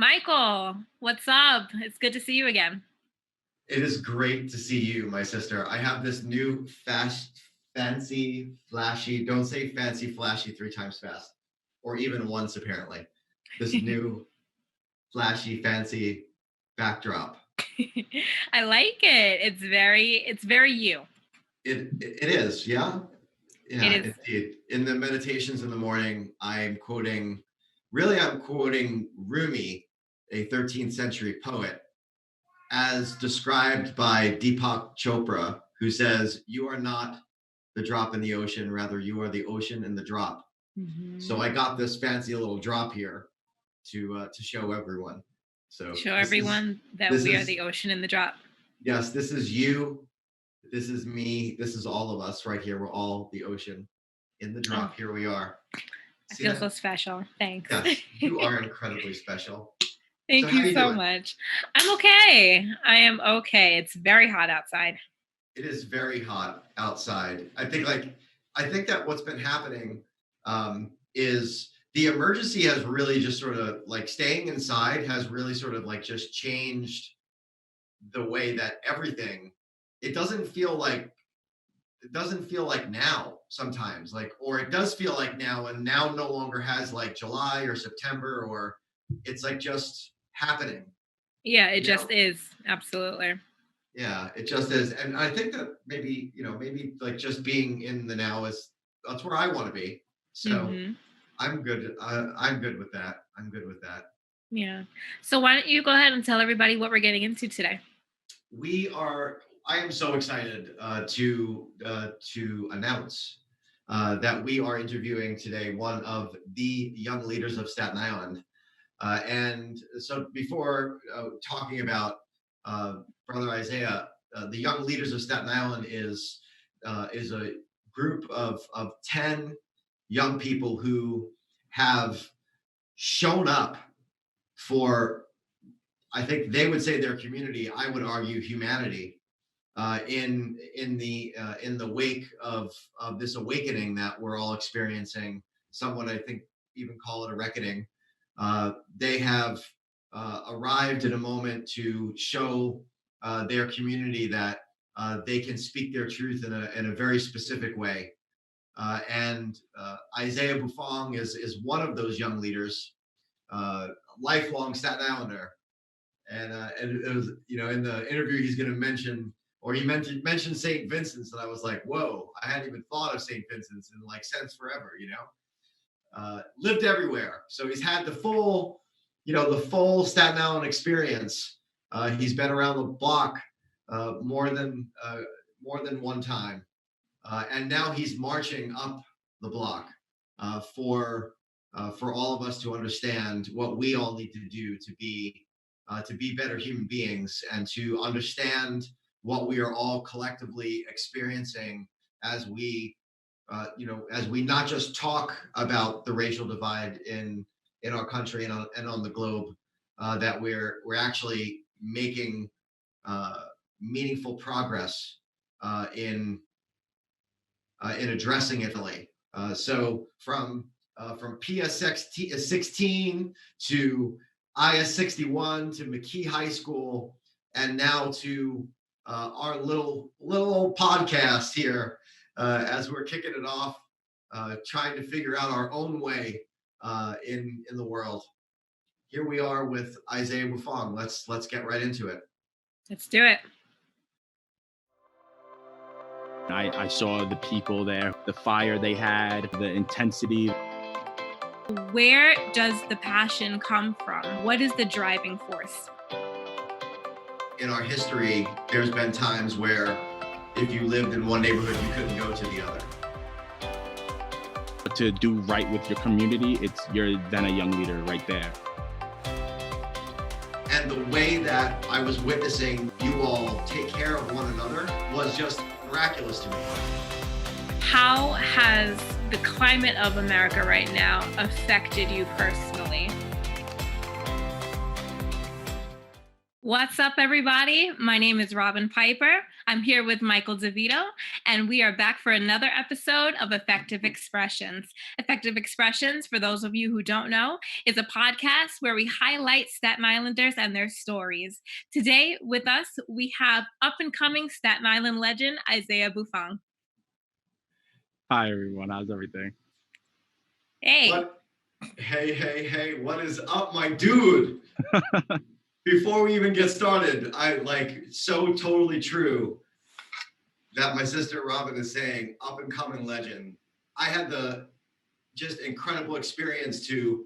Michael, what's up? It's good to see you again. It is great to see you, my sister. I have this new fancy, flashy, don't say fancy, flashy three times fast, or even once apparently. This new flashy, fancy backdrop. I like it. It's very you. It is, yeah. It Yeah, is. indeed. In the meditations in the morning, I'm quoting Rumi, a 13th century poet, as described by Deepak Chopra, who says, "You are not the drop in the ocean, rather, you are the ocean in the drop." So Mhm. I got this fancy little drop here to show everyone. So Show everyone that this we are is the ocean in the drop. yes, this is you, this is me, this is all of us right here. We're all the ocean in the Oh, drop. Here we are. I See feel so that? special. Thanks. Yes, you are incredibly special. So Thank how you you so doing? much. I'm okay. I am okay. It's very hot outside. It is very hot outside. I think that what's been happening is the emergency has really just sort of like staying inside has really sort of like just changed the way that everything. It doesn't feel like now sometimes like or it does feel like now and now no longer has like July or September or it's like just happening, Yeah, it you just know? is. Absolutely. Yeah, it just is. And I think that maybe, maybe like just being in the now is that's where I want to be. So Hmm. I'm good. I'm good with that. I'm good with that. Yeah. So why don't you go ahead and tell everybody what we're getting into today? I am so excited to announce that we are interviewing today one of the young leaders of Staten Island. And so before talking about Brother Isaiah, the Young Leaders of Staten Island is a group of 10 young people who have shown up for, I think they would say their community, I would argue humanity, in the wake of this awakening that we're all experiencing. Some would, I think, even call it a reckoning. They have arrived at a moment to show their community that they can speak their truth in a very specific way. And Isaiah Buffong is one of those young leaders, lifelong Staten Islander, and it was in the interview he's going to mention or he mentioned St. Vincent's and I was like, whoa, I hadn't even thought of St. Vincent's in like since forever, lived everywhere, so he's had the full Staten Island experience. He's been around the block more than one time, and now he's marching up the block for all of us to understand what we all need to do to be better human beings and to understand what we are all collectively experiencing as as we not just talk about the racial divide in our country and on the globe, that we're actually making uh, meaningful progress in addressing Italy. So from PS 16 to IS 61 to McKee High School, and now to our little old podcast here as we're kicking it off, trying to figure out our own way in the world. Here we are with Isaiah Buffong. Let's get right into it. Let's do it. I saw the people there, the fire they had, the intensity. Where does the passion come from? What is the driving force? In our history, there's been times where if you lived in one neighborhood, you couldn't go to the other. To do right with your community, you're then a young leader right there. And the way that I was witnessing you all take care of one another was just miraculous to me. How has the climate of America right now affected you personally? What's up, everybody? My name is Robin Piper. I'm here with Michael DeVito, and we are back for another episode of Effective Expressions. Effective Expressions, for those of you who don't know, is a podcast where we highlight Staten Islanders and their stories. Today with us, we have up-and-coming Staten Island legend, Isaiah Buffong. Hi, everyone. How's everything? Hey. What? Hey, what is up, my dude? Before we even get started, so totally true that my sister Robin is saying up and coming legend. I had the just incredible experience to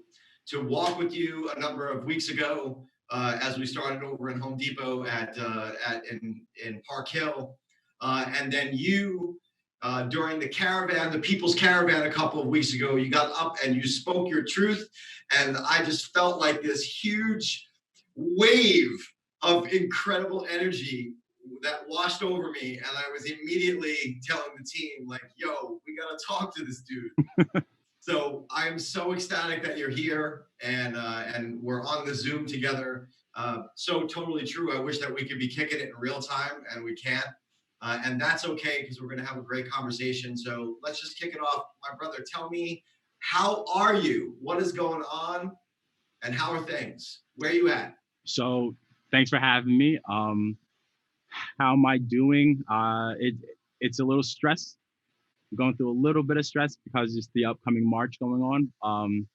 walk with you a number of weeks ago as we started over in Home Depot in Park Hill, and then you during the People's Caravan a couple of weeks ago, you got up and you spoke your truth, and I just felt like this huge wave of incredible energy that washed over me, and I was immediately telling the team, like, yo, we gotta talk to this dude. So I am so ecstatic that you're here, and we're on the Zoom together. So totally true. I wish that we could be kicking it in real time, and we can't. And that's okay, because we're gonna have a great conversation. So let's just kick it off. My brother, tell me, how are you? What is going on? And how are things? Where are you at? So thanks for having me. How am I doing? It's a little stress. I'm going through a little bit of stress because it's the upcoming March going on.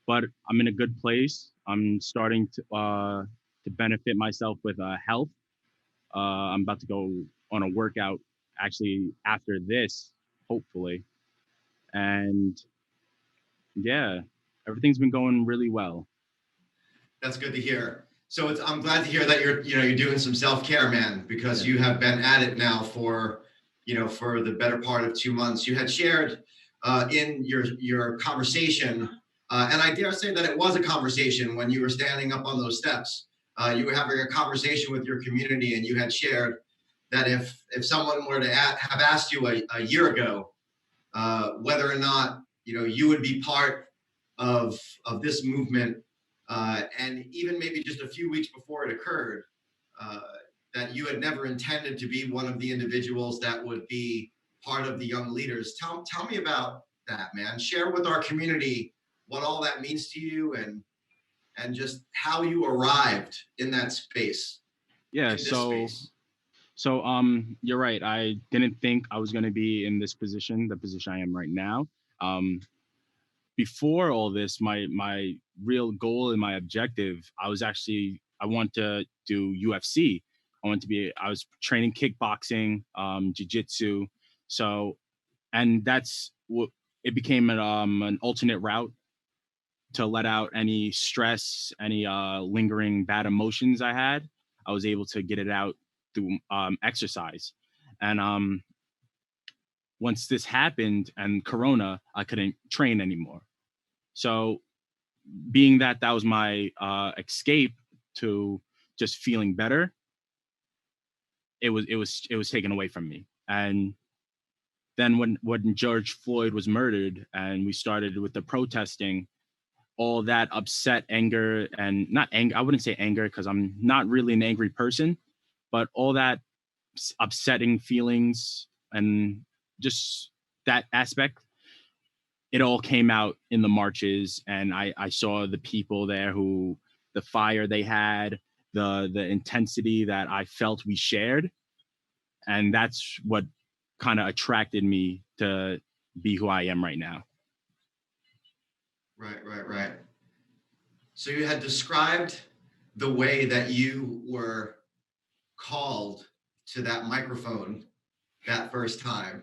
But I'm in a good place. I'm starting to benefit myself with health. I'm about to go on a workout actually after this, hopefully. And yeah, everything's been going really well. That's good to hear. So I'm glad to hear that you're doing some self-care, man, because you have been at it now for the better part of 2 months. You had shared in your conversation, and I dare say that it was a conversation when you were standing up on those steps. You were having a conversation with your community, and you had shared that if someone were to have asked you a year ago whether or not you would be part of this movement, and even maybe just a few weeks before it occurred, that you had never intended to be one of the individuals that would be part of the young leaders. Tell me about that, man. Share with our community what all that means to you, and just how you arrived in that space. Yeah, so you're right. I didn't think I was going to be in this position, the position I am right now. Before all this, my real goal and my objective, I want to do UFC. I was training kickboxing, jiu-jitsu. So, and that's what it became an alternate route to let out any stress, any lingering bad emotions I had. I was able to get it out through exercise. And once this happened and Corona, I couldn't train anymore. So being that was my escape to just feeling better, it was taken away from me. And then when George Floyd was murdered and we started with the protesting, all that upset, anger, and not anger, I wouldn't say anger because I'm not really an angry person, but all that upsetting feelings and just that aspect, it all came out in the marches. And I saw the people there the fire they had, the intensity that I felt we shared. And that's what kind of attracted me to be who I am right now. Right. So you had described the way that you were called to that microphone that first time,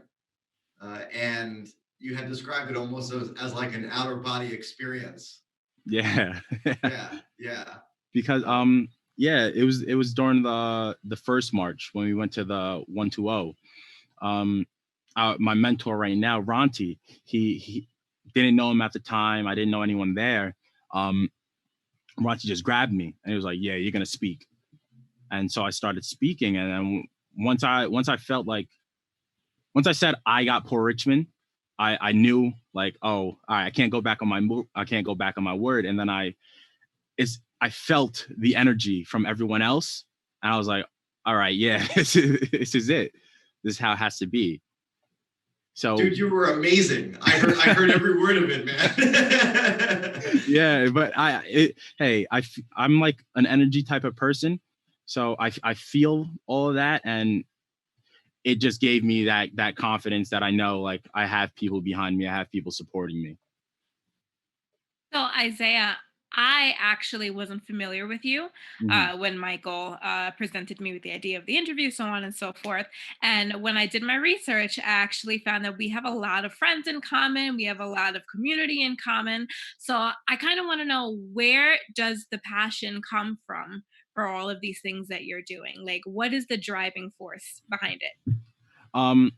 and you had described it almost as like an outer body experience. Yeah. yeah. Because it was during the first march when we went to the 120. My mentor right now, Ronti, he didn't know him at the time. I didn't know anyone there. Ronti just grabbed me and he was like, "Yeah, you're gonna speak." And so I started speaking. And then once I felt like, once I said I got Poor Richmond, I knew like, oh, all right, I can't go back on my word. And then I felt the energy from everyone else, and I was like, all right, yeah, this is it. This is how it has to be. So Dude, you were amazing. I heard every word of it, man. yeah, but hey, I'm like an energy type of person, so I feel all of that, and it just gave me that confidence that I know, like, I have people behind me, I have people supporting me. So, Isaiah, I actually wasn't familiar with you Hmm. when Michael presented me with the idea of the interview, so on and so forth. And when I did my research, I actually found that we have a lot of friends in common. We have a lot of community in common. So I kind of want to know, where does the passion come from for all of these things that you're doing? Like, what is the driving force behind it? Um,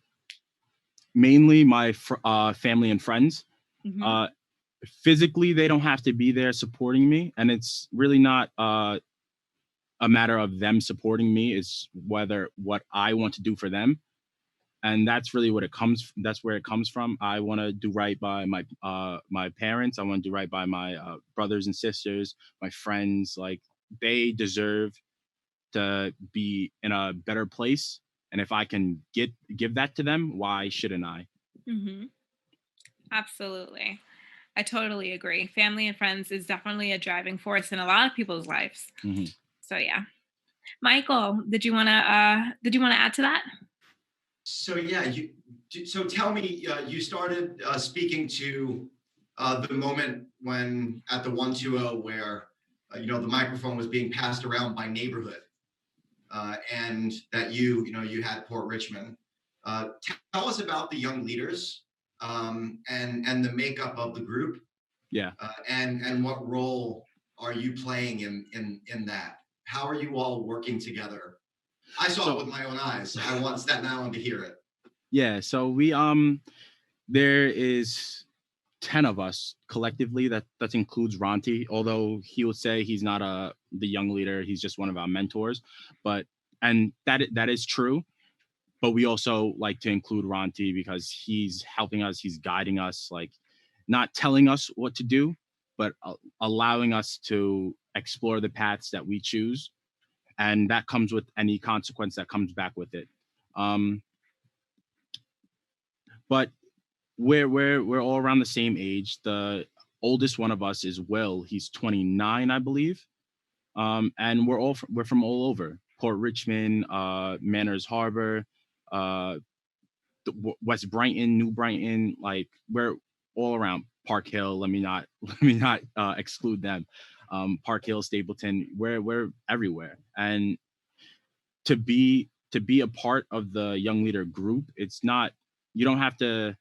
Mainly my family and friends. Hmm. Uh, Physically, they don't have to be there supporting me, and it's really not a matter of them supporting me. It's whether what I want to do for them, and that's really what it comes. That's where it comes from. I want to do right by my parents. I want to do right by my brothers and sisters, my friends. Like, they deserve to be in a better place, and if I can give that to them, why shouldn't I? Hmm. Absolutely. I totally agree. Family and friends is definitely a driving force in a lot of people's lives. Mhm. So yeah. Michael, did you want to add to that? So yeah, so tell me, you started speaking to the moment when at the 120 where the microphone was being passed around by neighborhood, and that you had Port Richmond. Tell us about the young leaders, and the makeup of the group, Yeah. and what role are you playing in that? How are you all working together? I saw it So with my own eyes. I want Staten Island to hear it. yeah, so we there is 10 of us collectively. That includes Ronti, although he would say he's not the young leader, he's just one of our mentors. But and that is true, but we also like to include Ronti because he's helping us, he's guiding us, like, not telling us what to do, but allowing us to explore the paths that we choose, and that comes with any consequence that comes back with it. Um, but we're all around the same age. The oldest one of us is Will. He's 29, I believe. And we're from all over Port Richmond, Manners Harbor, uh, West Brighton, New Brighton. Like, we're all around Park Hill. Let me not exclude them. Park Hill, Stapleton. We're everywhere. And to be a part of the young leader group, it's not, you don't have to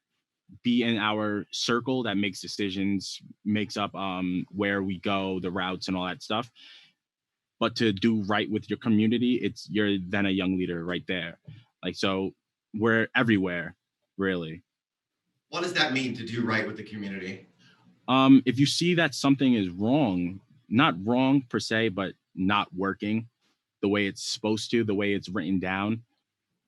be in our circle that makes decisions, makes up where we go, the routes and all that stuff. But to do right with your community, it's you're then a young leader right there. Like, so we're everywhere, really. What does that mean to do right with the community? If you see that something is wrong, not wrong per se, but not working the way it's supposed to, the way it's written down,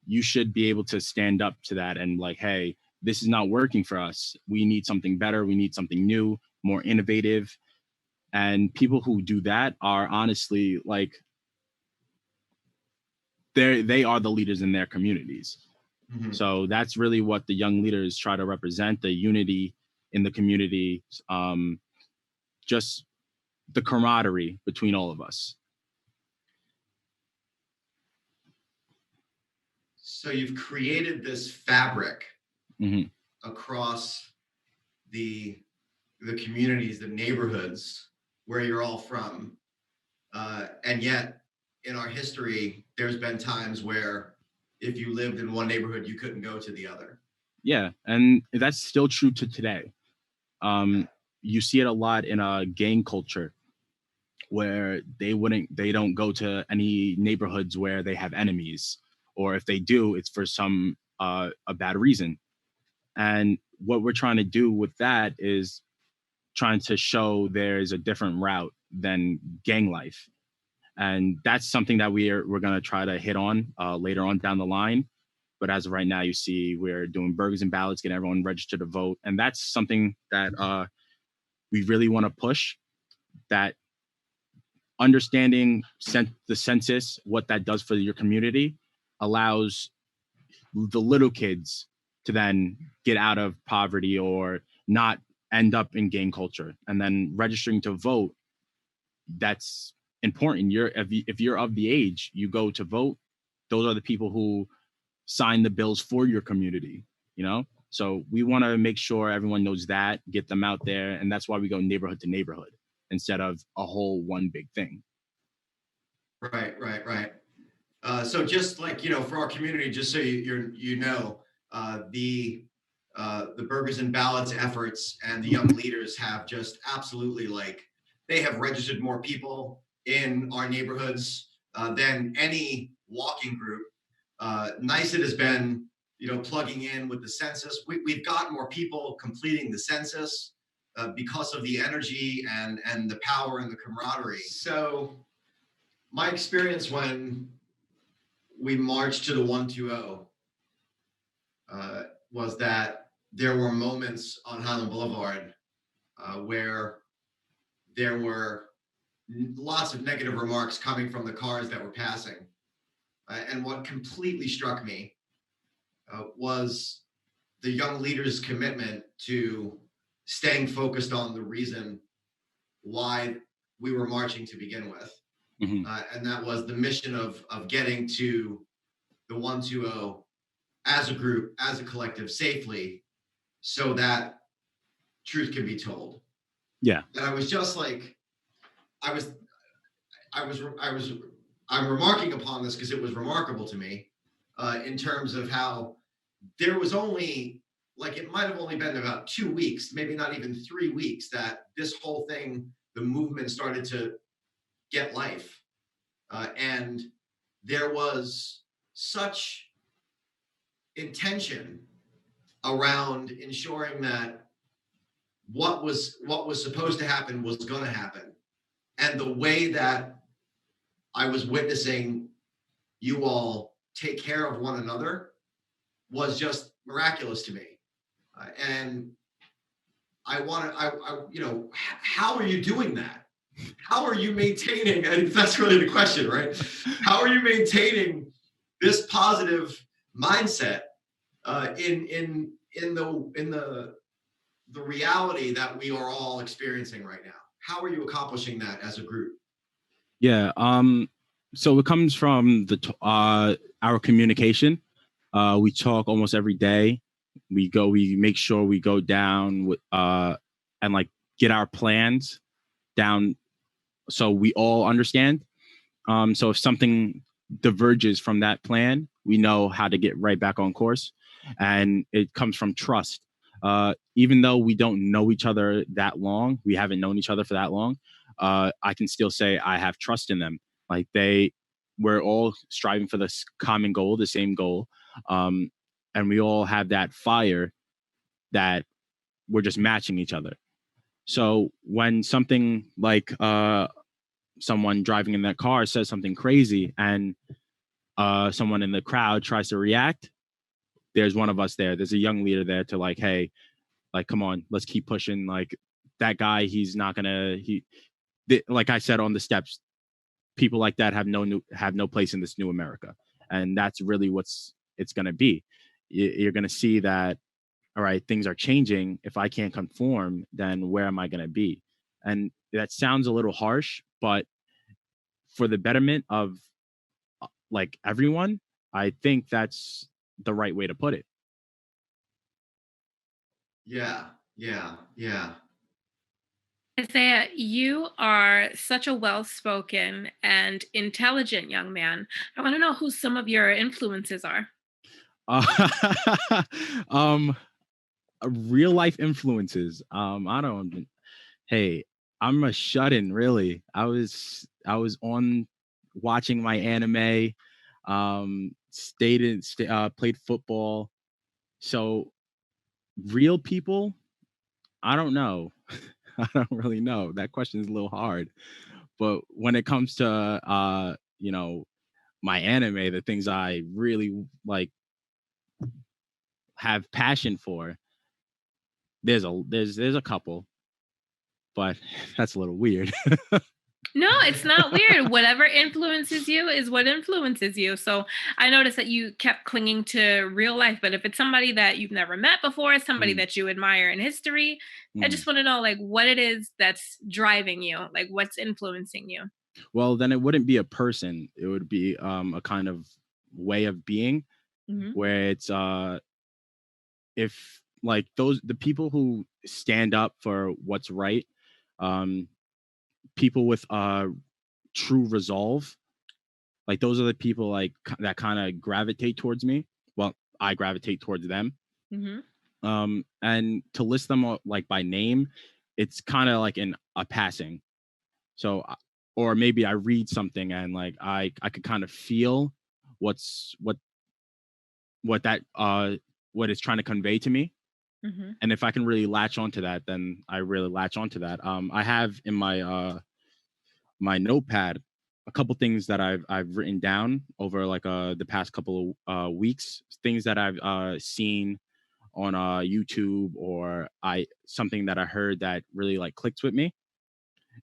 you should be able to stand up to that and, like, hey, this is not working for us. We need something better. We need something new, more innovative. And people who do that are honestly, like, they are the leaders in their communities. Mhm. So that's really what the young leaders try to represent: the unity in the community, just the camaraderie between all of us. So you've created this fabric Hmm. across the the communities, the neighborhoods where you're all from, and yet in our history, there's been times where if you lived in one neighborhood, you couldn't go to the other. Yeah, and that's still true to today. Yeah. You see it a lot in a gang culture where they don't go to any neighborhoods where they have enemies, or if they do, it's for some a bad reason. And what we're trying to do with that is trying to show there's a different route than gang life, and that's something that we're going to try to hit on later on down the line. But as of right now, you see we're doing burgers and ballots, getting everyone registered to vote, and that's something that we really want to push. That understanding the census, what that does for your community, allows the little kids to then get out of poverty or not end up in gang culture. And then registering to vote, that's important. If you're of the age, you go to vote. Those are the people who sign the bills for your community, you know? So we want to make sure everyone knows that, get them out there. And that's why we go neighborhood to neighborhood instead of a whole one big thing. Right. So just like, for our community, just so you know, the Burgers and Ballots efforts and the young leaders have just absolutely, like, they have registered more people in our neighborhoods than any walking group. NICET has been, plugging in with the census. We've got more people completing the census because of the energy and the power and the camaraderie. So my experience when we marched to the 120 was that there were moments on Highland Boulevard where there were lots of negative remarks coming from the cars that were passing. And what completely struck me was the young leaders' commitment to staying focused on the reason why we were marching to begin with. Mm-hmm. And that was the mission of getting to the 120 as a group, as a collective, safely, so that truth can be told. Yeah. And I was just like, I'm remarking upon this because it was remarkable to me in terms of how there was only, like, it might have only been about 2 weeks, maybe not even 3 weeks, that this whole thing, the movement, started to get life. And there was such intention around ensuring that what was supposed to happen was going to happen. And the way that I was witnessing you all take care of one another was just miraculous to me. And how are you doing that? How are you maintaining, and that's really the question, right? How are you maintaining this positive mindset in the reality that we are all experiencing right now? How are you accomplishing that as a group? Yeah. So it comes from our communication. We talk almost every day. We make sure we go down with and like get our plans down so we all understand. So if something diverges from that plan, we know how to get right back on course. And it comes from trust. Even though we don't know each other that long, we haven't known each other for that long, I can still say I have trust in them. Like we're all striving for this common goal, the same goal. And we all have that fire that we're just matching each other. So when something like someone driving in that car says something crazy and someone in the crowd tries to react, there's one of us there. There's a young leader there to like, hey, like, come on, let's keep pushing. Like that guy, he's not gonna. Like I said on the steps, people like that have no place in this new America, and that's really what's it's gonna be. You're gonna see that. All right, things are changing. If I can't conform, then where am I gonna be? And that sounds a little harsh, but for the betterment of like everyone, I think that's the right way to put it. Yeah. Isaiah, you are such a well-spoken and intelligent young man. I want to know who some of your influences are. Uh, um, real life influences. I don't. Hey, I'm a shut-in. Really, I was on watching my anime. Played football. So real people, I don't know. I don't really know. That question is a little hard. But when it comes to my anime, the things I really like have passion for, there's a couple, but that's a little weird. No, it's not weird. Whatever influences you is what influences you. So I noticed that you kept clinging to real life, but if it's somebody that you've never met before, somebody Mm, that you admire in history, I mm. just want to know like what it is that's driving you, like what's influencing you. Well, then it wouldn't be a person. It would be a kind of way of being Hmm. where it's if like those the people who stand up for what's right, um, people with true resolve, like those are the people like that kind of gravitate towards me. Well, I gravitate towards them. Hmm. And to list them like by name, it's kind of like in a passing. So or maybe I read something and like I could kind of feel what's what that what it's trying to convey to me. Hmm. And if I can really latch onto that, then I really latch onto that. I have in my my notepad a couple things that I've written down over like the past couple of weeks, things that I've seen on YouTube, or I something that I heard that really like clicked with me.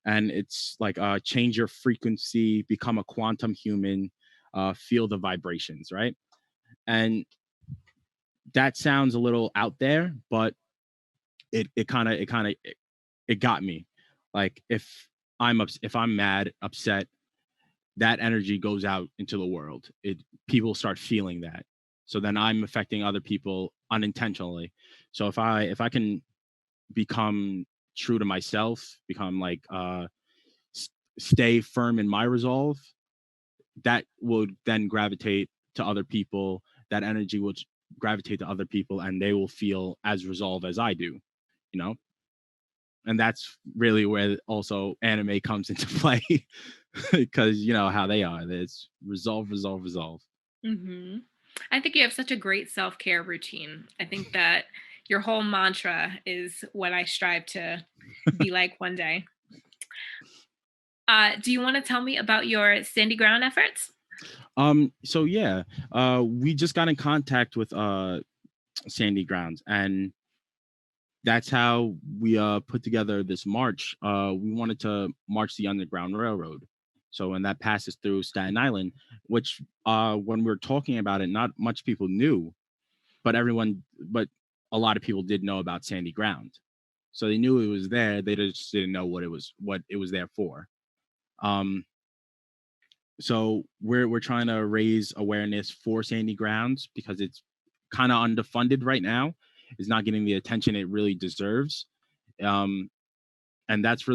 And it's like change your frequency, become a quantum human, feel the vibrations, right? And that sounds a little out there, but it got me. Like if I'm mad, upset, that energy goes out into the world. It People start feeling that. So then I'm affecting other people unintentionally. So if I can become true to myself, become like s- stay firm in my resolve, that would then gravitate to other people. That energy will gravitate to other people, and they will feel as resolved as I do. You know, and that's really where also anime comes into play, because you know how they are. It's resolve, resolve, resolve. Hmm. I think you have such a great self care routine. I think that your whole mantra is what I strive to be like one day. Do you want to tell me about your Sandy Ground efforts? So yeah, we just got in contact with Sandy Grounds, and that's how we put together this march. We wanted to march the Underground Railroad. So when that passes through Staten Island, which when we were talking about it, not much people knew, but a lot of people did know about Sandy Ground. So they knew it was there. They just didn't know what it was there for. Um, so we're trying to raise awareness for Sandy Grounds because it's kind of underfunded right now. It's not getting the attention it really deserves. Um, and that's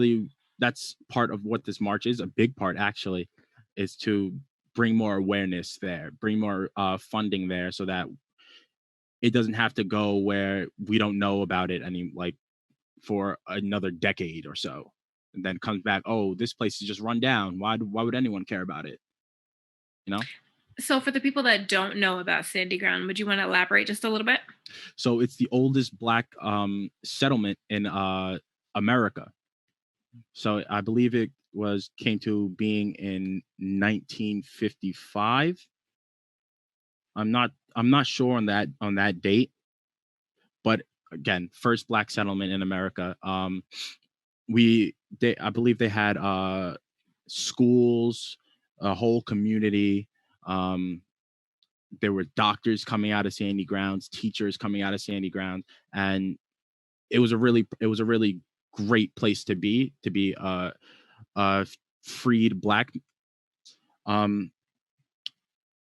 part of what this march is. A big part actually is to bring more awareness there, bring more funding there, so that it doesn't have to go where we don't know about it any like for another decade or so, and then comes back. Oh, this place is just run down. Why would anyone care about it? You know. So, for the people that don't know about Sandy Ground, would you want to elaborate just a little bit? So it's the oldest black settlement in America. So I believe it was came to being in 1955. I'm not sure on that date, but again, first black settlement in America. I believe they had schools, a whole community. Um, there were doctors coming out of Sandy Grounds, teachers coming out of Sandy Grounds, and it was a really great place to be a freed black. Um,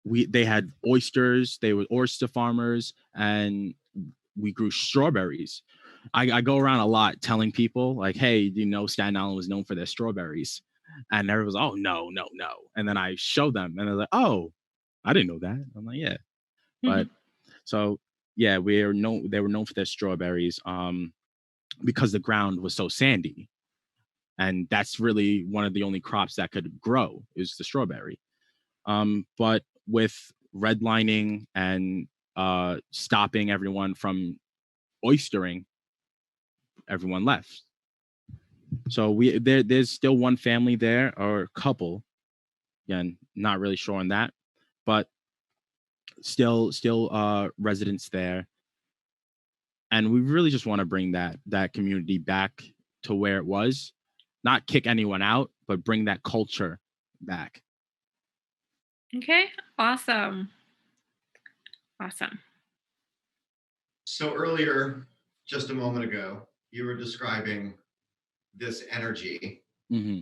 we They had oysters, they were oyster farmers, and we grew strawberries. I go around a lot telling people like, hey, do you know Staten Island was known for their strawberries? And everyone's, oh, no, no, no. And then I show them and they're like, oh, I didn't know that. I'm like, yeah. But so yeah, they were known for their strawberries because the ground was so sandy. And that's really one of the only crops that could grow is the strawberry. But with redlining and stopping everyone from oystering, everyone left. So there's still one family there or couple. Again, not really sure on that, but still residents there. And we really just want to bring that community back to where it was, not kick anyone out, but bring that culture back. Okay. Awesome. Awesome. So earlier, just a moment ago, you were describing this energy Hmm.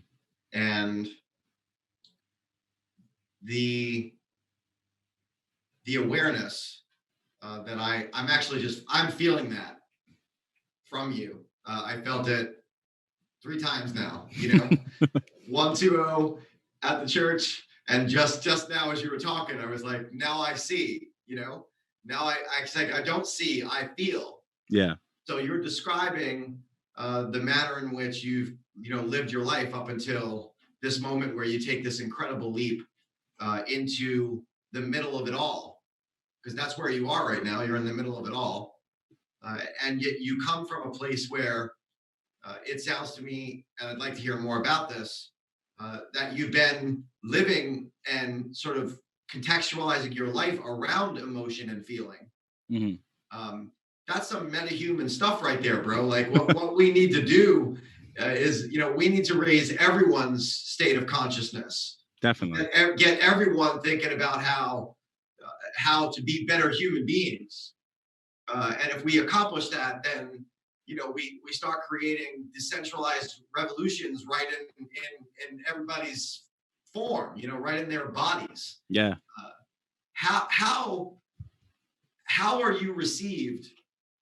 and the awareness that I'm feeling that from you. I felt it 3 times now, 120 at the church. And just now, as you were talking, I was like, now I see, now I don't see, I feel. Yeah. So you're describing the manner in which you've, lived your life up until this moment where you take this incredible leap into the middle of it all, because that's where you are right now. You're in the middle of it all. And yet you come from a place where it sounds to me, and I'd like to hear more about this, that you've been living and sort of contextualizing your life around emotion and feeling. Hmm. Um, that's some meta-human stuff right there, bro. Like what we need to do is, we need to raise everyone's state of consciousness. Definitely. Get everyone thinking about how to be better human beings. And if we accomplish that, then we start creating decentralized revolutions right in everybody's form, right in their bodies. Yeah. How are you received?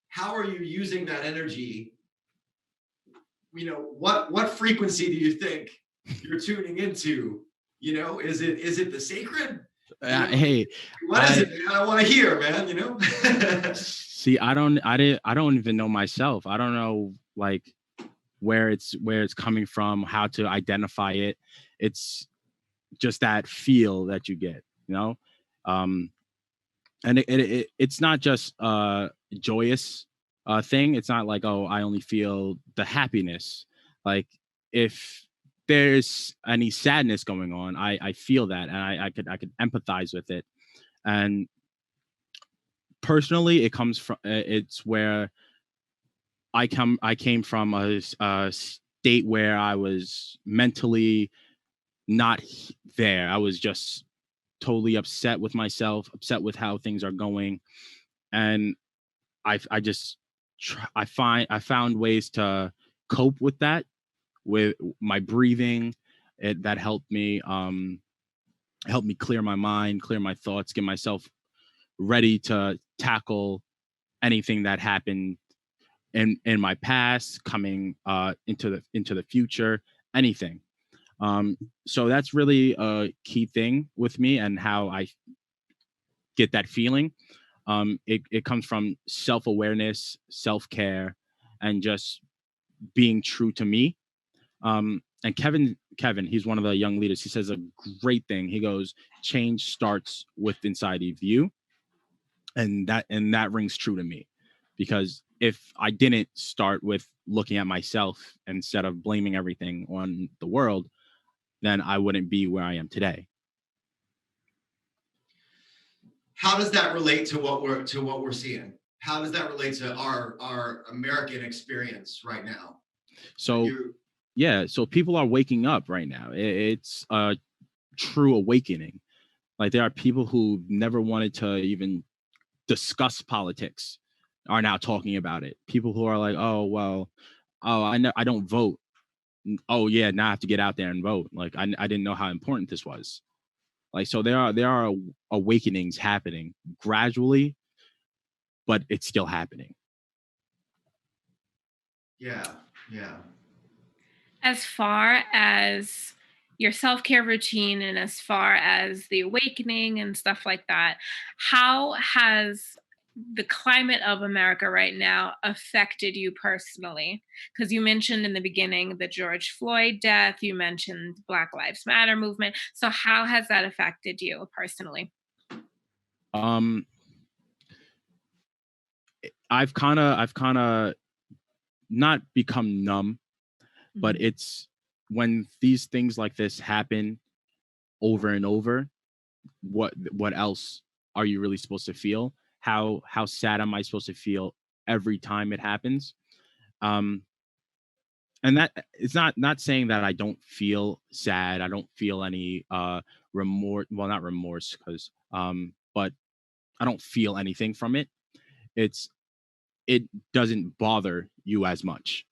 How are you using that energy? What frequency do you think you're tuning into? Is it the sacred? Hey, What is it, man? I want to hear, man. see, I don't even know myself. I don't know like where it's coming from, how to identify it. It's just that feel that you get, um and it's not just a joyous thing. It's not like, oh, I only feel the happiness. Like, if there's any sadness going on, I feel that, and I could empathize with it. And personally, it comes from, it's where I came from a state where I was mentally not there. I was just totally upset with myself, upset with how things are going, and I just I found ways to cope with that, with my breathing. That helped me clear my mind, clear my thoughts, get myself ready to tackle anything that happened in my past, coming into the future, anything. So that's really a key thing with me, and how I get that feeling. It comes from self-awareness, self-care, and just being true to me. And Kevin, he's one of the young leaders. He says a great thing. He goes, change starts with inside of you. And that rings true to me, because if I didn't start with looking at myself instead of blaming everything on the world, then I wouldn't be where I am today. How does that relate to what we're seeing? How does that relate to our American experience right now? So yeah, so people are waking up right now. It's a true awakening. Like, there are people who never wanted to even discuss politics are now talking about it. People who are like, oh well, oh, I don't vote. Oh yeah, now I have to get out there and vote. Like, I didn't know how important this was. Like, so there are awakenings happening gradually, but it's still happening. Yeah, yeah. As far as your self-care routine and as far as the awakening and stuff like that, how has the climate of America right now affected you personally? Because you mentioned in the beginning the George Floyd death, you mentioned Black Lives Matter movement. So how has that affected you personally? Um, I've kind of not become numb, but Mhm. it's when these things like this happen over and over, what else are you really supposed to feel? How sad am I supposed to feel every time it happens? um And that it's not saying that I don't feel sad. I don't feel any remorse. Well, not remorse, because but I don't feel anything from it. It's it doesn't bother you as much.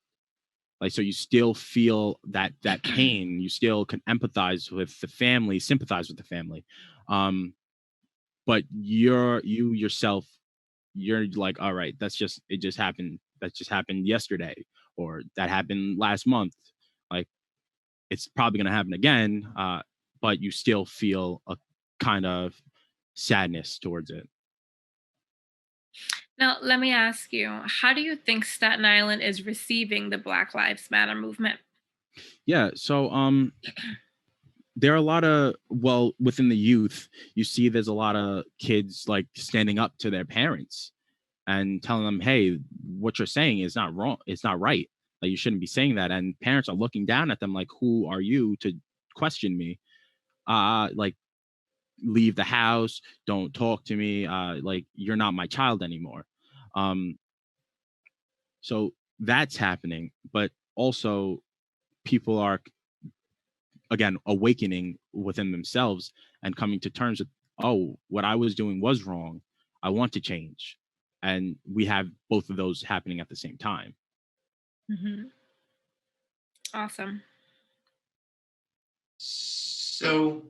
Like, so you still feel that pain. You still can empathize with the family, sympathize with the family. Um, but you yourself, you're like, all right, that's just it just happened. That just happened yesterday, or that happened last month. Like, it's probably going to happen again, but you still feel a kind of sadness towards it. Now, let me ask you, how do you think Staten Island is receiving the Black Lives Matter movement? Yeah, so there are a lot of, well, within the youth, you see there's a lot of kids like standing up to their parents and telling them, hey, what you're saying is not wrong, it's not right, like you shouldn't be saying that. And parents are looking down at them like, who are you to question me? Like, leave the house, don't talk to me, like you're not my child anymore. um so that's happening, but also people are, again, awakening within themselves and coming to terms with, oh, what I was doing was wrong, I want to change. And we have both of those happening at the same time. Mhm. Awesome. So,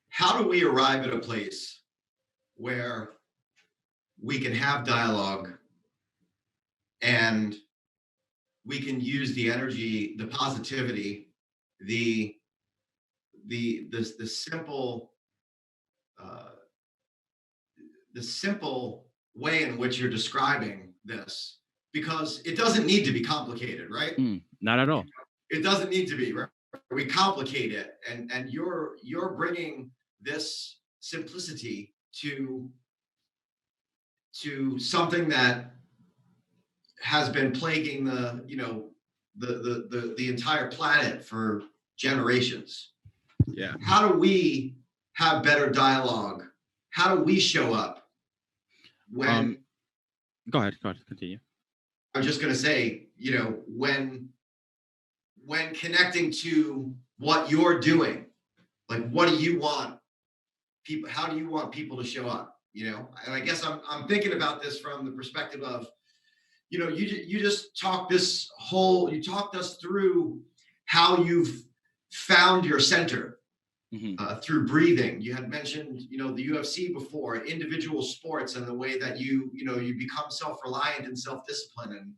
how do we arrive at a place where we can have dialogue and we can use the energy, the positivity, the the simple uh, the simple way in which you're describing this, because it doesn't need to be complicated, right? Not at all. It doesn't need to be, right? We complicate it, and you're bringing this simplicity to something that has been plaguing the entire planet for generations. Yeah. How do we have better dialogue? How do we show up um when, go ahead, continue. I'm just going to say, when connecting to what you're doing, like what do you want people, how do you want people to show up? And I guess I'm thinking about this from the perspective of, you just you talked us through how you've found your center Hmm. through breathing. You had mentioned, the UFC before, individual sports, and the way that you become self-reliant and self-disciplined. And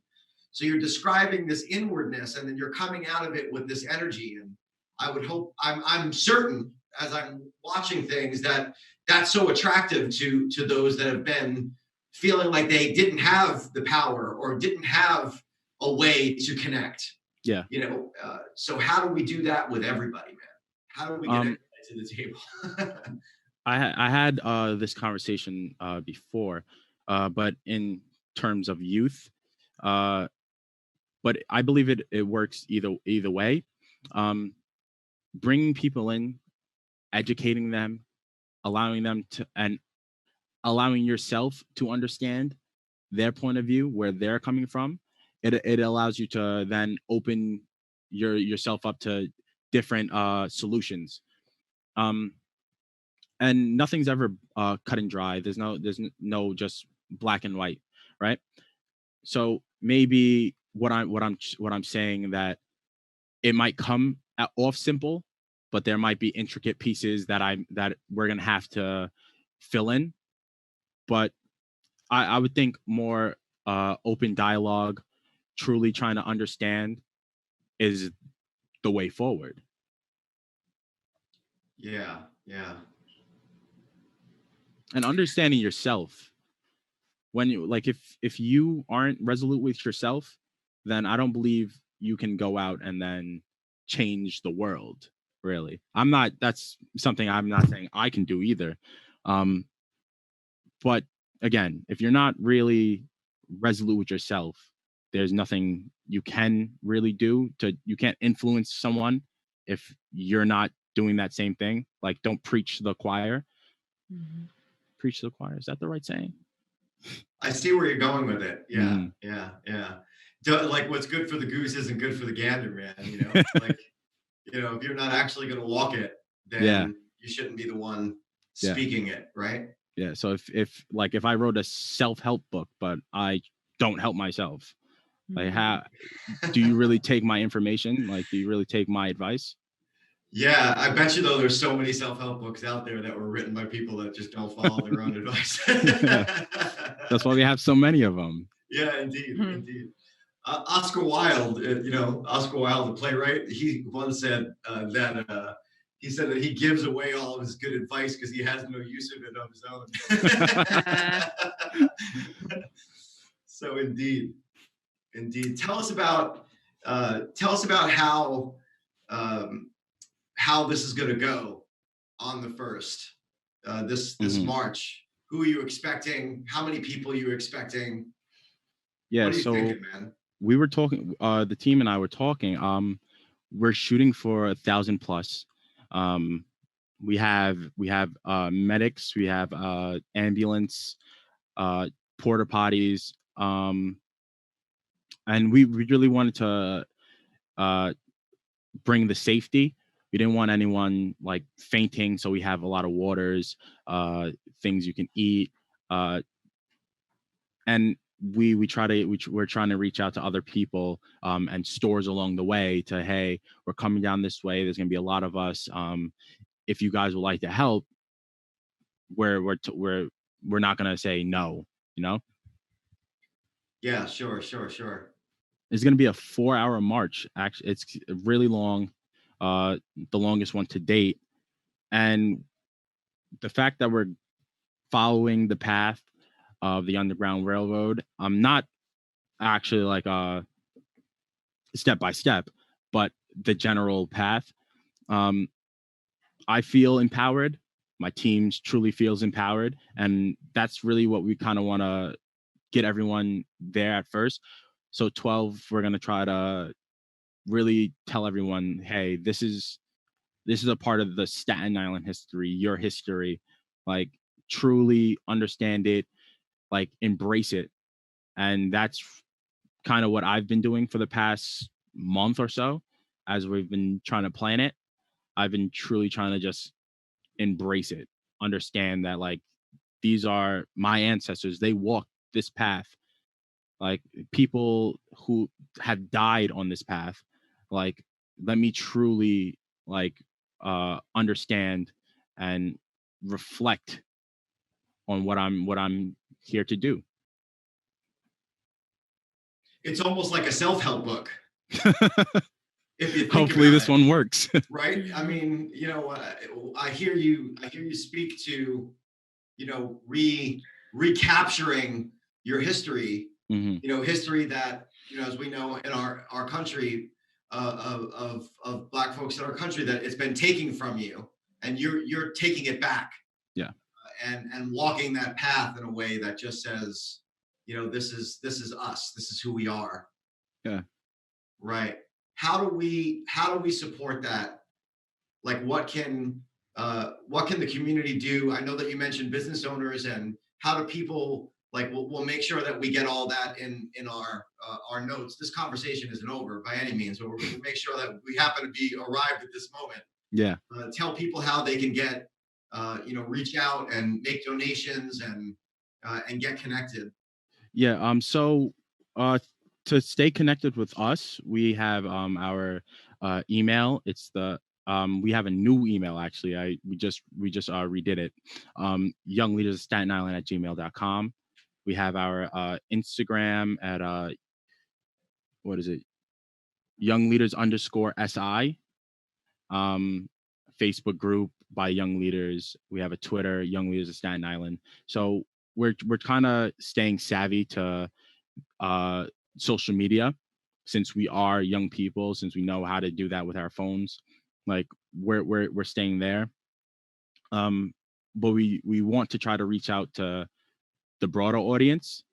so you're describing this inwardness, and then you're coming out of it with this energy. And I would hope, I'm certain, as I'm watching things, that that's so attractive to those that have been feeling like they didn't have the power or didn't have a way to connect. Yeah. So how do we do that with everybody, man? How do we get um everybody to the table? I had this conversation before, but in terms of youth, uh but I believe it works either way. um Bringing people in, educating them, allowing them to, and allowing yourself to understand their point of view, where they're coming from. It allows you to then open yourself up to different solutions. um and nothing's ever cut and dry. There's no just black and white, right? So maybe what I'm saying, that it might come off simple, but there might be intricate pieces that we're gonna have to fill in. But I would think more open dialogue, truly trying to understand, is the way forward. Yeah, yeah. And understanding yourself. When you, like, if you aren't resolute with yourself, then I don't believe you can go out and then change the world. Really, I'm not. That's something I'm not saying I can do either. Um, but again, if you're not really resolute with yourself, there's nothing you can really do to. You can't influence someone if you're not doing that same thing. Like, don't preach to the choir. Mhm. Preach to the choir. Is that the right saying? I see where you're going with it. Yeah, Hmm. yeah, yeah. like what's good for the goose isn't good for the gander, man. Like, if you're not actually going to walk it, Yeah, then you shouldn't be the one yeah, speaking it, right? yeah. So if I wrote a self-help book, but I don't help myself, like Mm. how do you really take my information? Like, do you really take my advice? Yeah, I bet you though there's so many self-help books out there that were written by people that just don't follow their own advice. That's why we have so many of them. Yeah, indeed, Mhm. indeed. Oscar Wilde, Oscar Wilde, the playwright, he once said he said that he gives away all of his good advice because he has no use of it of Uh, his own. So indeed, indeed. Tell us about um, how this is going to go on the first this Mhm. March. Who are you expecting? How many people are you expecting? Yeah. What are you So thinking, man? we were talking. The team and I were talking. We're shooting for 1,000 plus. Um, we have medics. We have ambulance, uh, porta potties. And we really wanted to uh, bring the safety. We didn't want anyone like fainting, so we have a lot of waters, uh, things you can eat, uh, and we're trying to reach out to other people and stores along the way to, hey, we're coming down this way. There's gonna be a lot of us. If you guys would like to help, we're not gonna say no. You know, Yeah, sure, sure, sure. it's gonna be a 4 hour march. Actually, it's really long, the longest one to date, and the fact that we're following the path of the Underground Railroad, I'm not actually like step by step, but the general path. Um, I feel empowered. My team truly feels empowered, and that's really what we kind of want to get everyone there at first. So 12, we're gonna try to really tell everyone, hey, this is a part of the Staten Island history, your history. Like, truly understand it, like embrace it, and that's kind of what I've been doing for the past month or so as we've been trying to plan it. I've been truly trying to just embrace it, understand that like these are my ancestors. They walked this path. Like, people who have died on this path. Like, let me truly like understand and reflect on what I'm here to do. It's almost like a self-help book if you think Hopefully about this it, one works. right? I mean, I hear you speak to, recapturing your history, Hmm. history that, as we know in our country, of Black folks in our country, that it's been taken from you, and you're taking it back, Yeah. and walking that path in a way that just says, this is us, this is who we are, Yeah. right? How do we support that? Like, what can the community do? I know that you mentioned business owners, and how do people, like, we'll make sure that we get all that in our notes. This conversation isn't over by any means, but we'll make sure that we happen to be arrived at this moment. Yeah. Tell people how they can get, reach out and make donations, and get connected. Yeah. So uh to stay connected with us, we have our email. It's the we have a new email actually. We just redid it. Young leaders of Staten Island at gmail.com. We have our Instagram at what is it? Young leaders underscore SI. Um Facebook group by Young Leaders. We have a Twitter, Young Leaders of Staten Island. So we're kind of staying savvy to uh, social media, since we are young people, since we know how to do that with our phones. Like, we're staying there. Um, but we want to try to reach out to the broader audience.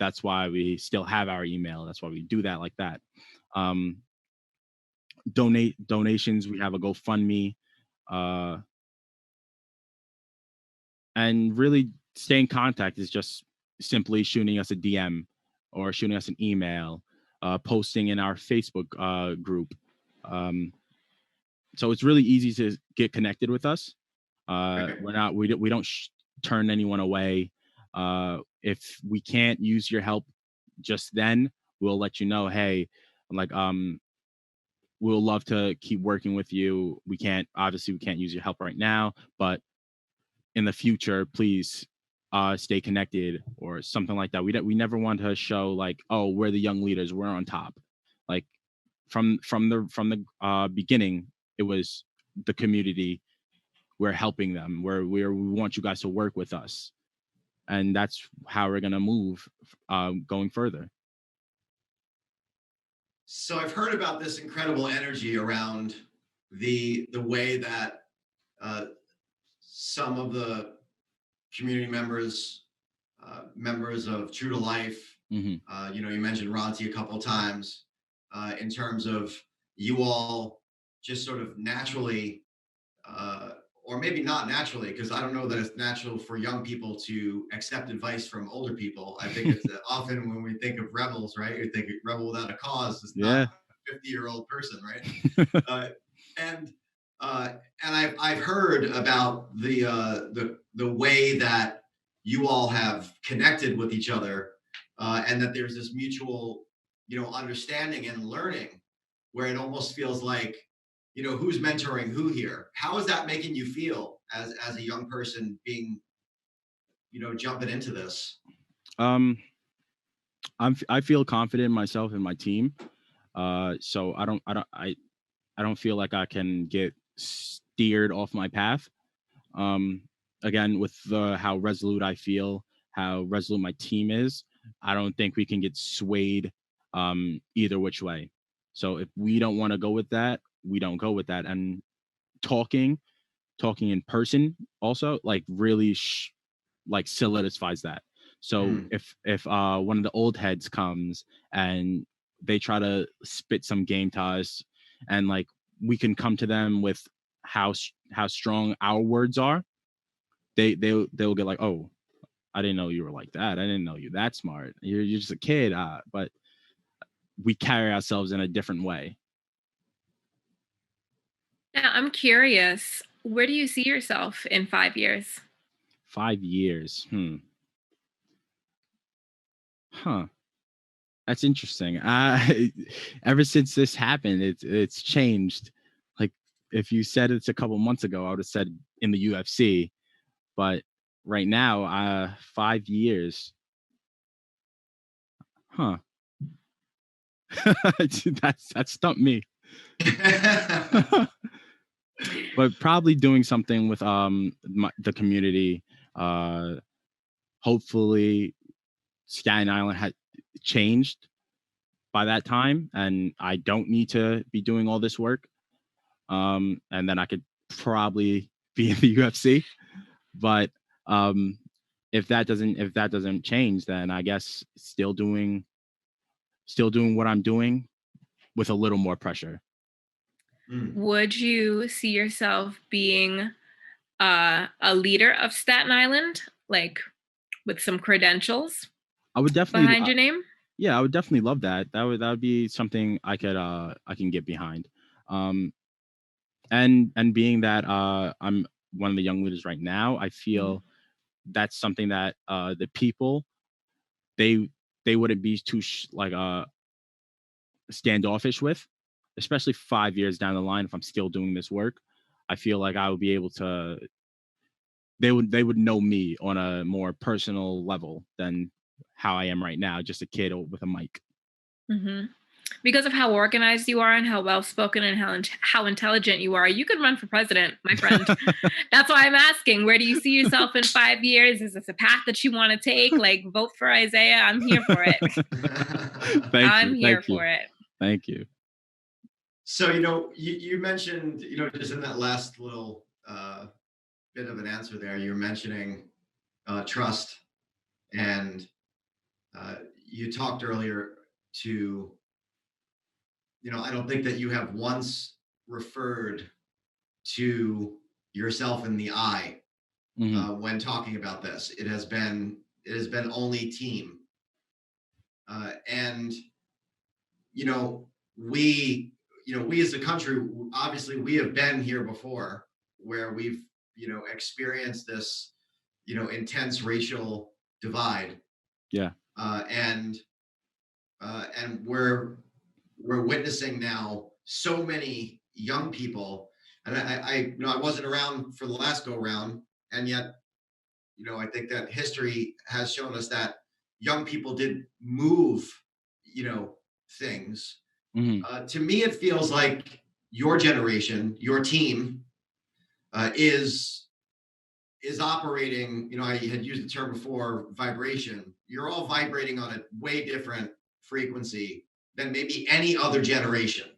That's why we still have our email. That's why we do that like that. Um, donations. We have a GoFundMe, uh, and really stay in contact is just simply shooting us a DM or shooting us an email. posting in our Facebook group. Um, so it's really easy to get connected with us. Right. We don't turn anyone away. If we can't use your help just then, we'll let you know, hey, like we'll love to keep working with you. We can't use your help right now, but in the future, please stay connected or something like that. We never want to show like, oh, we're the young leaders, we're on top. Like from the beginning, it was the community. We're helping them. We want you guys to work with us, and that's how we're gonna move going further. So I've heard about this incredible energy around the way that uh, some of the community members of True to Life. Hmm. You mentioned Ronti a couple of times in terms of you all just sort of naturally, uh, or maybe not naturally, because I don't know that it's natural for young people to accept advice from older people. I think it's often when we think of rebels, right? You think rebel without a cause is not Yeah. a 50-year-old person, right? Uh, and and I've heard about the way that you all have connected with each other, and that there's this mutual, understanding and learning, where it almost feels like, who's mentoring who here. How is that making you feel as a young person being, jumping into this? um I feel confident in myself and my team. So I don't feel like I can get steered off my path. Um, Again, with how resolute I feel, how resolute my team is, I don't think we can get swayed either which way. So if we don't want to go with that, we don't go with that. And talking, talking in person also like really like solidifies that. So Mm. if one of the old heads comes and they try to spit some game to us, and like we can come to them with how strong our words are, they'll get like, oh, I didn't know you were like that. I didn't know you that smart. You're just a kid. But we carry ourselves in a different way. Now, I'm curious, where do you see yourself in 5 years? 5 years. Huh. That's interesting. Ever since this happened, it's changed. Like if you said it's a couple months ago, I would have said in the UFC. But right now, 5 years. Huh. That stumped me. But probably doing something with the community. Uh, Hopefully, Staten Island had changed by that time, and I don't need to be doing all this work. And then I could probably be in the UFC. But um, if that doesn't change, then I guess still doing what I'm doing with a little more pressure. Mm. Would you see yourself being a leader of Staten Island, like with some credentials I would definitely, behind your name? yeah, I would definitely love that. That would be something I can get behind. Um, and being that I'm one of the young leaders right now, I Mhm. feel that's something that the people they they wouldn't be too standoffish with, especially 5 years down the line. If I'm still doing this work, I feel like I would be able to. They would know me on a more personal level than how I am right now, just a kid with a mic. Hmm. Because of how organized you are and how well spoken and how intelligent you are, you could run for president, my friend. That's why I'm asking. Where do you see yourself in 5 years? Is this a path that you want to take? Like, vote for Isaiah. I'm here for it. Thank I'm you, here thank you, for it. thank you. So, you mentioned, just in that last little bit of an answer there, you were mentioning trust. And you talked earlier to, I don't think that you have once referred to yourself in the I Hmm. when talking about this. It has been only team. And you know, we as a country, obviously, we have been here before, where we've, experienced this, intense racial divide, Yeah. and we're witnessing now so many young people, and I wasn't around for the last go round, and yet, I think that history has shown us that young people did move, things. Hmm. To me, it feels like your generation, your team, is operating. I had used the term before, vibration. You're all vibrating on a way different frequency than maybe any other generation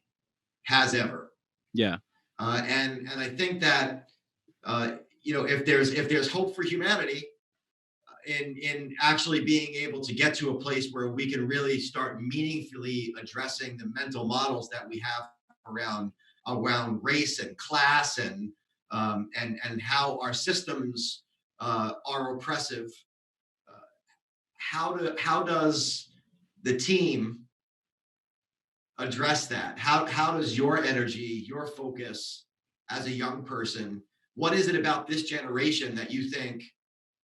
has ever. Yeah. And I think that, if there's hope for humanity in actually being able to get to a place where we can really start meaningfully addressing the mental models that we have around race and class, and how our systems are oppressive. Uh, how does the team address that? How does your energy, your focus as a young person, what is it about this generation that you think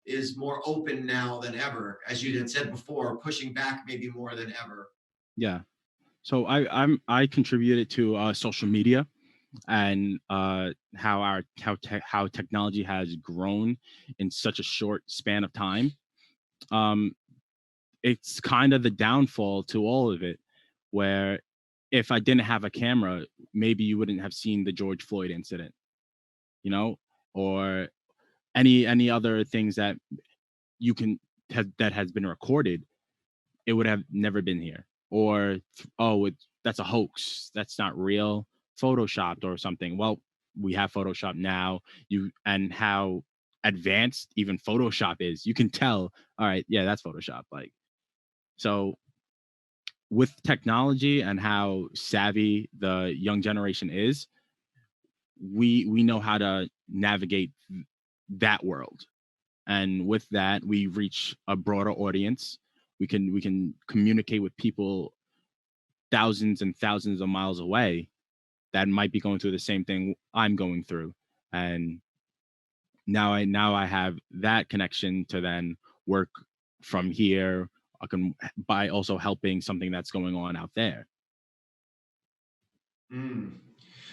is more open now than ever, as you had said before, pushing back maybe more than ever? Yeah. So I contributed to social media, and how technology has grown in such a short span of time. Um, it's kind of the downfall to all of it, where if I didn't have a camera, maybe you wouldn't have seen the George Floyd incident, or any other things that you can that has been recorded. It would have never been here. Or oh, that's a hoax, that's not real, photoshopped or something. Well, we have Photoshop now. And how advanced even Photoshop is, you can tell, all right, yeah, that's Photoshop. Like, so with technology and how savvy the young generation is, we know how to navigate that world, and with that we reach a broader audience. We can communicate with people thousands and thousands of miles away that might be going through the same thing I'm going through. And now I have that connection to then work from here. I can, by also helping something that's going on out there. Mm.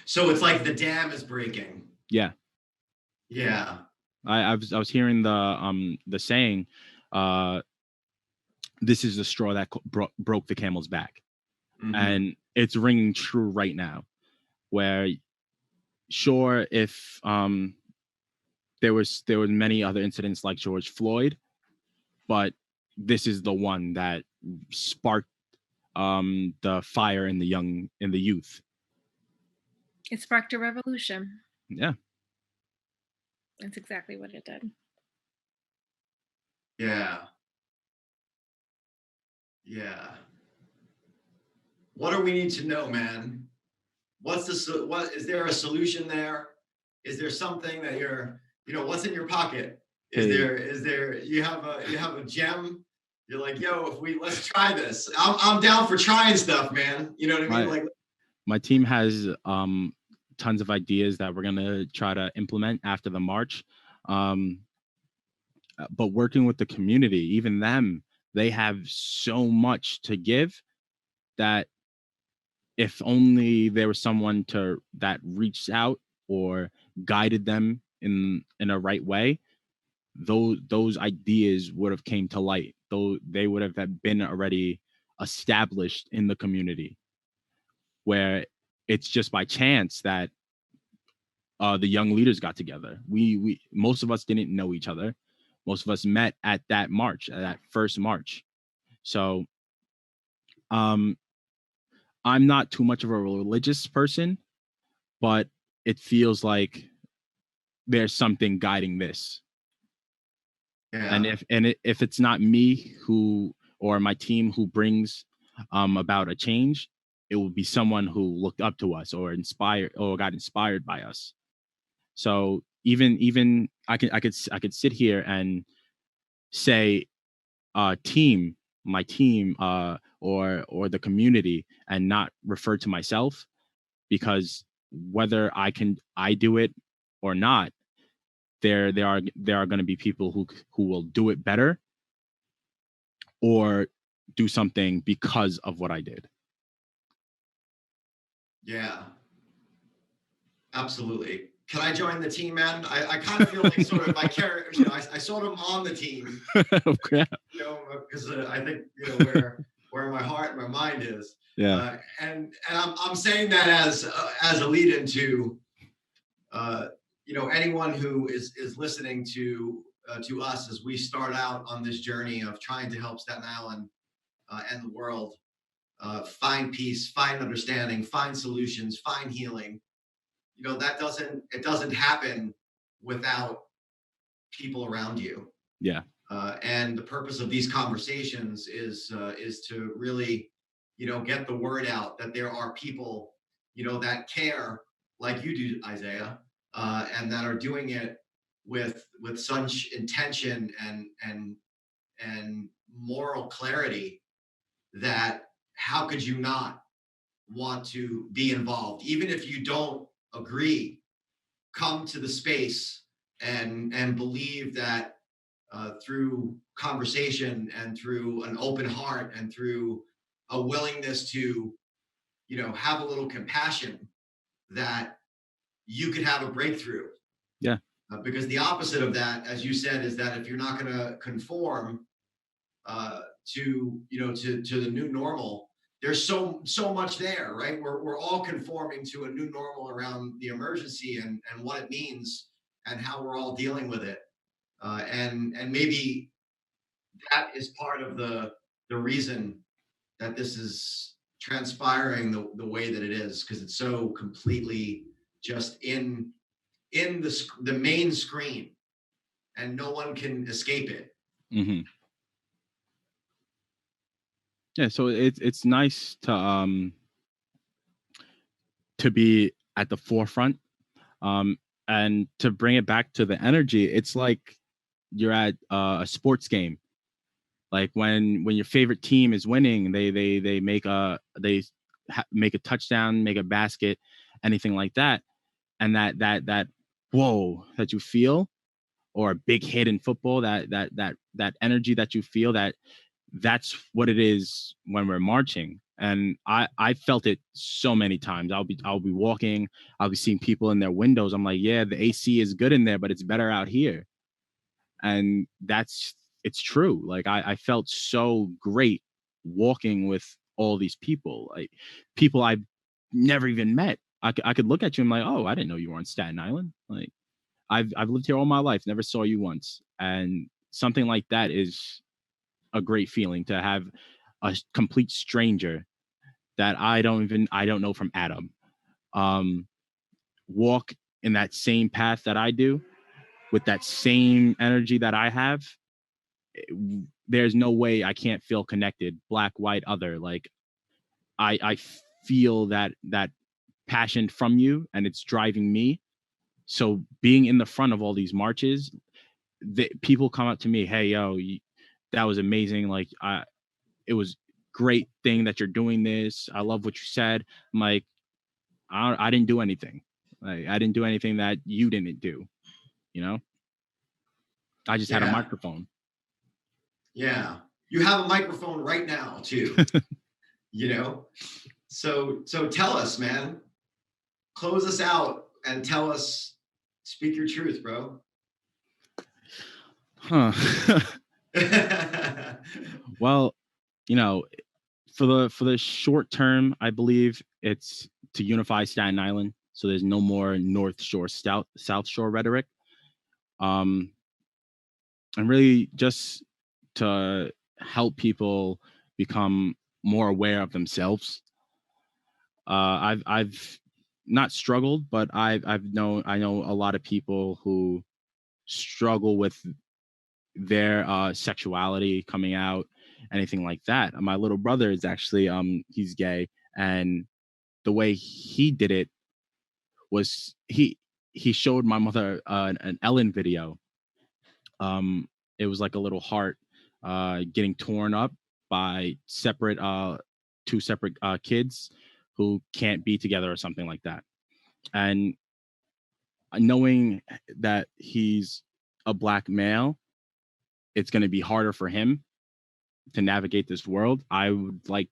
So it's like the dam is breaking. Yeah. Yeah. I was hearing the saying, uh this is the straw that broke the camel's back. Hmm. And it's ringing true right now, where sure, if there was many other incidents like George Floyd, but this is the one that sparked the fire in the youth. It sparked a revolution. Yeah. That's exactly what it did. Yeah. Yeah. What do we need to know, man? What is there a solution there? Is there something that what's in your pocket? Is Hey, there is there you have a gem? You're like, yo, let's try this. I'm down for trying stuff, man. You know what I mean? my Like, my team has tons of ideas that we're gonna try to implement after the march. Um, but working with the community, even them, they have so much to give that if only there was someone to that reached out or guided them in a right way, those ideas would have came to light, though they would have been already established in the community, where it's just by chance that the young leaders got together. We most of us didn't know each other. Most of us met at that march, at that first march. So um I'm not too much of a religious person, but it feels like there's something guiding this. And yeah. if it's not me who or my team who brings about a change, it will be someone who looked up to us or inspired or got inspired by us. So even I could sit here and say, team, my team or the community and not refer to myself, because whether I do it or not, there are going to be people who will do it better or do something because of what I did. Yeah, absolutely. Can I join the team, man? I kind of feel like sort of my character, I sort of on the team, Yeah. because I think, where my heart and my mind is. Yeah. And I'm saying that as a lead into, anyone who is listening to us as we start out on this journey of trying to help Staten Island and the world find peace, find understanding, find solutions, find healing. It doesn't happen without people around you. Yeah. And the purpose of these conversations is to really, get the word out that there are people, that care like you do, Isaiah, and that are doing it with such intention and moral clarity that how could you not want to be involved, even if you don't agree? Come to the space and believe that through conversation and through an open heart and through a willingness to have a little compassion, that you could have a breakthrough. Yeah. Because the opposite of that, as you said, is that if you're not going to conform to the new normal, there's so much there, right? We're all conforming to a new normal around the emergency and what it means and how we're all dealing with it. And maybe that is part of the reason that this is transpiring the way that it is, because it's so completely just in the main screen and no one can escape it. Hmm. Yeah. So it's nice to be at the forefront, um, and to bring it back to the energy. It's like you're at a sports game. Like when your favorite team is winning, they make a touchdown, make a basket, anything like that, and that whoa that you feel, or a big hit in football, that energy that you feel, that's what it is when we're marching. And I felt it so many times. I'll be walking, I'll be seeing people in their windows. I'm like, yeah, the AC is good in there, but it's better out here. And it's true. Like I felt so great walking with all these people, like people I've never even met. I could look at you and I'm like, oh, I didn't know you were on Staten Island. Like I've lived here all my life, never saw you once. And something like that is a great feeling, to have a complete stranger that I don't know from Adam, um, walk in that same path that I do, with that same energy that I have. There's no way I can't feel connected, black, white, other. Like I feel that passion from you, and it's driving me. So being in the front of all these marches, people come up to me, hey, yo, that was amazing. Like it was great thing that you're doing this. I love what you said. I'm like, I didn't do anything. Like I didn't do anything that you didn't do. You know, I just had a Yeah, microphone. yeah. You have a microphone right now too. you know. So tell us, man. Close us out and tell us. Speak your truth, bro. Huh. Well, you know, for the short term, I believe it's to unify Staten Island, so there's no more North Shore, South Shore rhetoric. Um, and really just to help people become more aware of themselves. I've not struggled, but I know a lot of people who struggle with their sexuality coming out, anything like that. My little brother is actually he's gay, and the way he did it was he showed my mother an Ellen video. It was like a little heart getting torn up, by separate two separate kids who can't be together or something like that. And knowing that he's a black male, it's going to be harder for him to navigate this world. I would like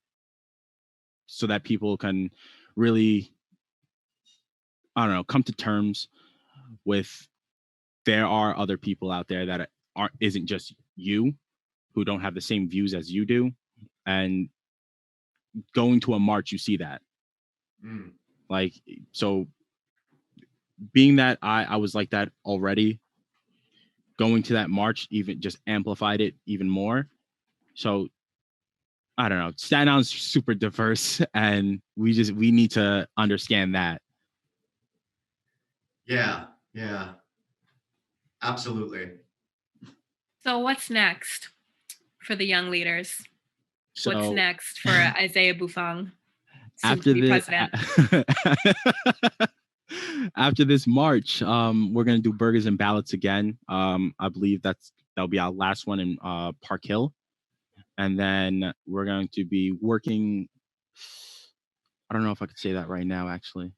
so that people can really, I don't know, come to terms with there are other people out there that aren't isn't just you, who don't have the same views as you do. And going to a march, you see that. Mm. Like, so being that I was like that already, going to that march even just amplified it even more. So I don't know. Staten Island's super diverse, and we need to understand that. Yeah, yeah, absolutely. So what's next for the young leaders? What's So next for Isaiah Buffong, soon to after be president? after this march, we're gonna do burgers and ballots again. I believe that'll be our last one in Park Hill, and then we're going to be working. I don't know if I could say that right now. Actually,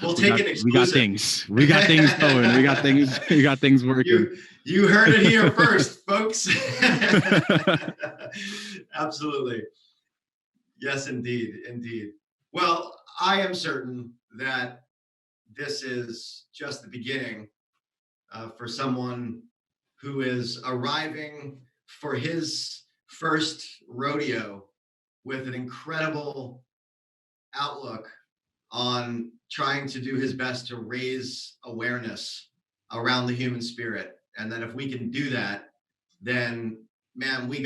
We'll take an we got exclusive. things. We got things going. We got things. We got things working. You heard it here first, folks. Absolutely. Yes, indeed, indeed. Well, I am certain that this is just the beginning for someone who is arriving for his first rodeo with an incredible outlook on trying to do his best to raise awareness around the human spirit. And then if we can do that, then man, we've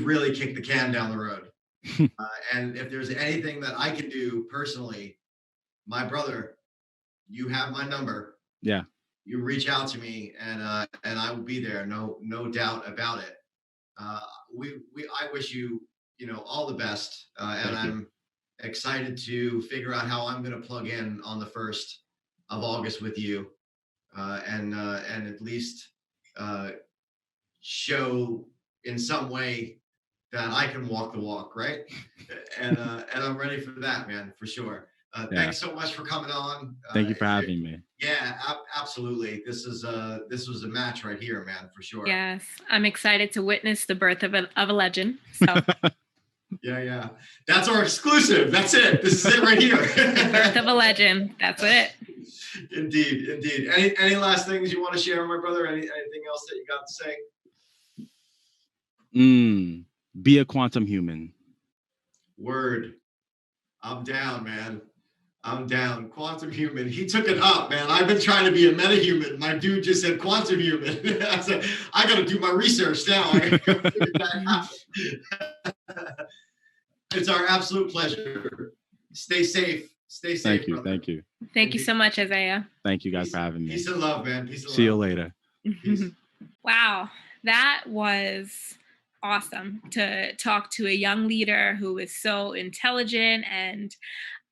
really kicked the can down the road. And if there's anything that I can do personally, my brother, you have my number. Yeah. You reach out to me, and I will be there. No doubt about it. I wish you all the best, and I'm excited to figure out how I'm going to plug in on the 1st of August with you, and at least show in some way that I can walk the walk, right? And I'm ready for that, man, for sure. Thanks so much for coming on. Thank you for having me. Yeah, absolutely. This was a match right here, man, for sure. Yes, I'm excited to witness the birth of a legend. So. Yeah. That's our exclusive. That's it. This is it right here. The birth of a legend. That's it. Indeed. Any last things you want to share, my brother? Anything else that you got to say? Be a quantum human. Word. I'm down, man. I'm down. Quantum human. He took it up, man. I've been trying to be a metahuman. My dude just said quantum human. I got to do my research now. It's our absolute pleasure. Stay safe. Stay safe. Thank you. Brother. Thank you. Thank you so much, Isaiah. Thank you guys for having me. Peace and love, man. Peace and See love. you later. Peace. Wow. That was awesome to talk to a young leader who is so intelligent and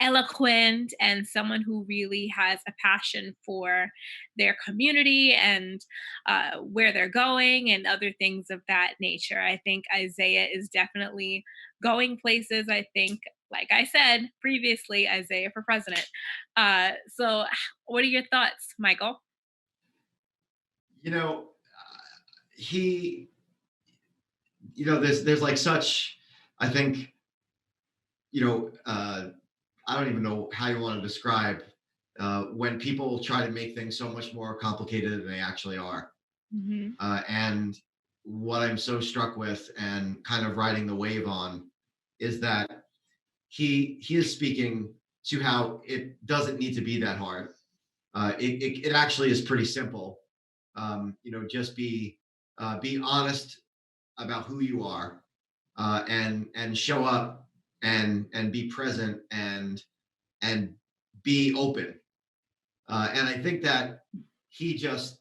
eloquent, and someone who really has a passion for their community and where they're going and other things of that nature. I think Isaiah is definitely going places. I think, like I said previously, Isaiah for president. So what are your thoughts, Michael? There's like such, I think, I don't even know how you want to describe when people try to make things so much more complicated than they actually are. Mm-hmm. And what I'm so struck with and kind of riding the wave on is that he is speaking to how it doesn't need to be that hard. It actually is pretty simple. Just be honest about who you are, and show up and be present and be open. And I think that he just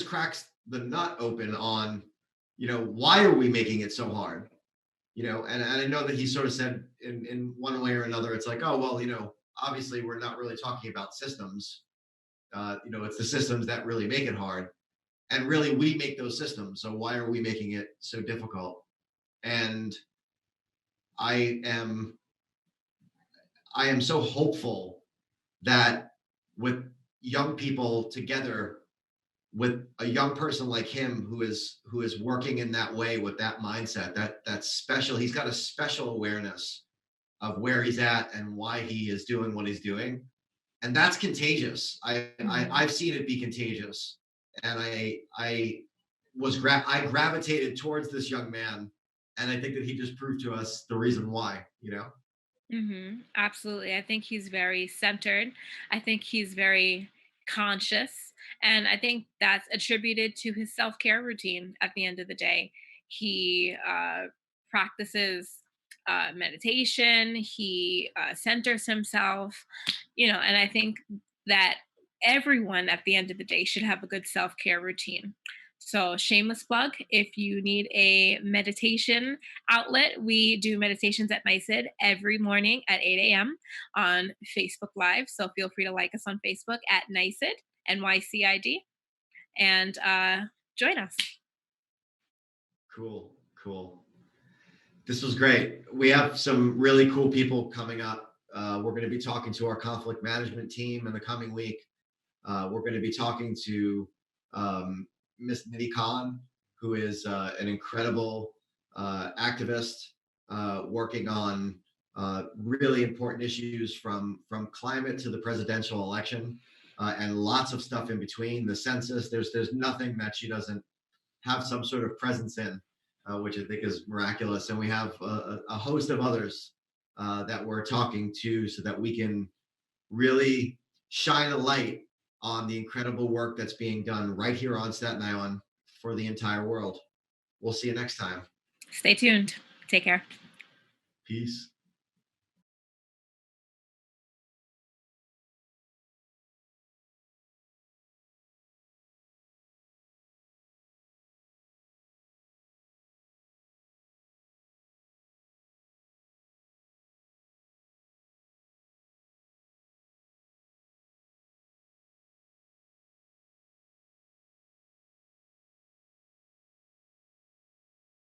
cracks the nut open on, why are we making it so hard? And I know that he sort of said in one way or another, it's like, oh, well, obviously we're not really talking about systems. It's the systems that really make it hard. And really, we make those systems. So why are we making it so difficult? And I am I am so hopeful that with young people together, with a young person like him who is working in that way with that mindset, that's special. He's got a special awareness of where he's at and why he is doing what he's doing, and that's contagious. Mhm. I've seen it be contagious, and I gravitated towards this young man, and I think that he just proved to us the reason why. You know. Absolutely. I think he's very centered. I think he's very conscious. And I think that's attributed to his self care routine at the end of the day. He practices meditation, he centers himself, and I think that everyone at the end of the day should have a good self care routine. So, shameless plug, if you need a meditation outlet, we do meditations at NICID every morning at 8 a.m. on Facebook Live. So, feel free to like us on Facebook at NICID, NYCID, and join us. Cool, cool. This was great. We have some really cool people coming up. We're going to be talking to our conflict management team in the coming week. We're going to be talking to um, Miss Nidhi Khan, who is an incredible activist working on really important issues from climate to the presidential election, and lots of stuff in between. The census. There's nothing that she doesn't have some sort of presence in, which I think is miraculous. And we have a host of others that we're talking to so that we can really shine a light on the incredible work that's being done right here on Staten Island for the entire world. We'll see you next time. Stay tuned. Take care. Peace.